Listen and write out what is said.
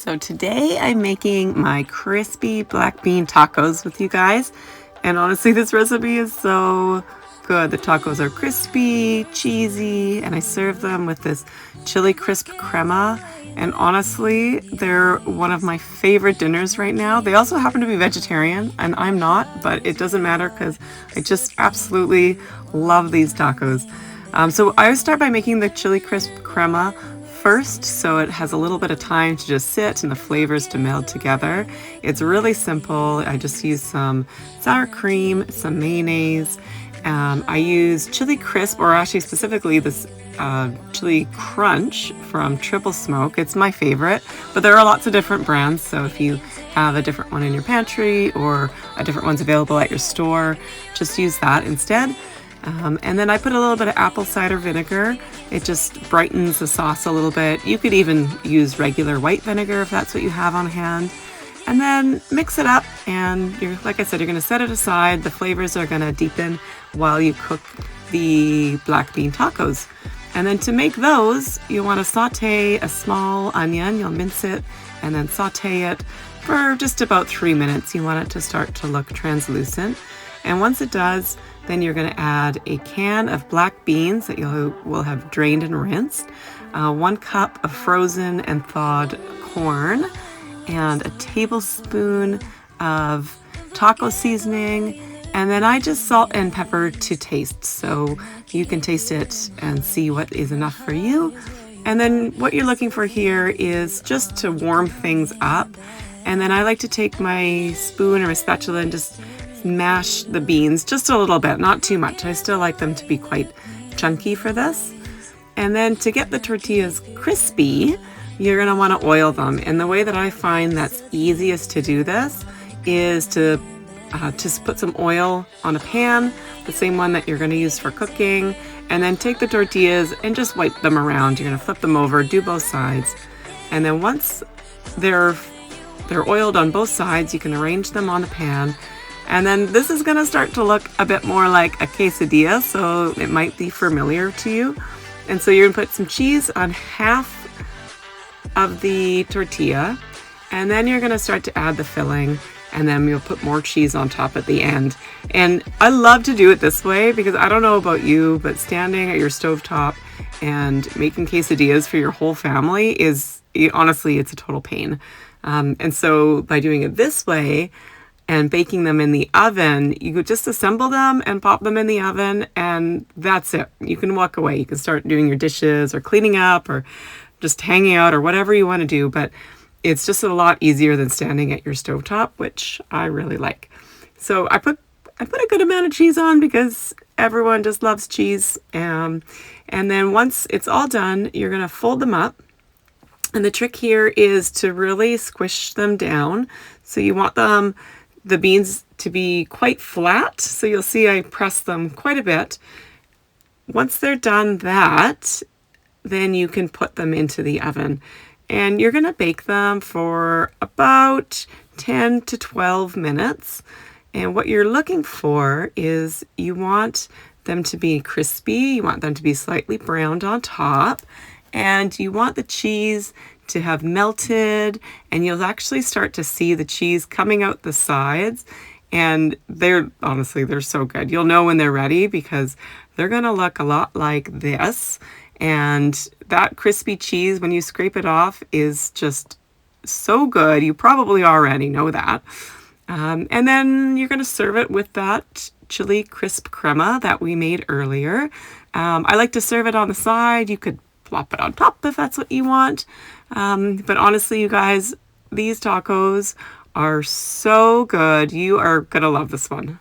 So today I'm making my crispy black bean tacos with you guys. And honestly, this recipe is so good. The tacos are crispy, cheesy, and I serve them with this chili crisp crema. And honestly, they're one of my favorite dinners right now. They also happen to be vegetarian, and I'm not, but it doesn't matter because I just absolutely love these tacos. So I always start by making the chili crisp crema first, so it has a little bit of time to just sit and the flavors to meld together. It's really simple. I just use some sour cream, some mayonnaise. I use chili crisp, or actually specifically this chili crunch from Triple Smoke. It's my favorite, but there are lots of different brands, so if you have a different one in your pantry or a different one's available at your store, just use that instead. And then I put a little bit of apple cider vinegar. It just brightens the sauce a little bit. You could even use regular white vinegar if that's what you have on hand. And then mix it up, and like I said, you're going to set it aside. The flavors are going to deepen while you cook the black bean tacos. And then to make those, you want to saute a small onion. You'll mince it and then saute it for just about 3 minutes. You want it to start to look translucent. And once it does, then you're going to add a can of black beans that you will have drained and rinsed, 1 cup of frozen and thawed corn, and a tablespoon of taco seasoning. And then I just salt and pepper to taste, so you can taste it and see what is enough for you. And then what you're looking for here is just to warm things up. And then I like to take my spoon or my spatula and just mash the beans just a little bit, not too much. I still like them to be quite chunky for this. And then to get the tortillas crispy, you're going to want to oil them. And the way that I find that's easiest to do this is to just put some oil on a pan, the same one that you're going to use for cooking, and then take the tortillas and just wipe them around. You're going to flip them over, do both sides. And then once they're oiled on both sides, you can arrange them on the pan. And then this is going to start to look a bit more like a quesadilla, so it might be familiar to you. And so you're going to put some cheese on half of the tortilla, and then you're going to start to add the filling, and then you'll put more cheese on top at the end. And I love to do it this way because I don't know about you, but standing at your stovetop and making quesadillas for your whole family is, honestly, it's a total pain. And so by doing it this way, and baking them in the oven, you could just assemble them and pop them in the oven, and that's it. You can walk away. You can start doing your dishes or cleaning up or just hanging out or whatever you want to do, but it's just a lot easier than standing at your stovetop, which I really like. So I put a good amount of cheese on because everyone just loves cheese. And then once it's all done, you're going to fold them up. And the trick here is to really squish them down. So you want the beans to be quite flat. So you'll see I press them quite a bit. Once they're done that, then you can put them into the oven. And you're going to bake them for about 10 to 12 minutes. And what you're looking for is you want them to be crispy. You want them to be slightly browned on top. And you want the cheese to have melted, and you'll actually start to see the cheese coming out the sides. And they're so good. You'll know when they're ready because they're going to look a lot like this. And that crispy cheese, when you scrape it off, is just so good. You probably already know that. And then you're going to serve it with that chili crisp crema that we made earlier. I like to serve it on the side. You could plop it on top if that's what you want. But honestly, you guys, these tacos are so good. You are going to love this one.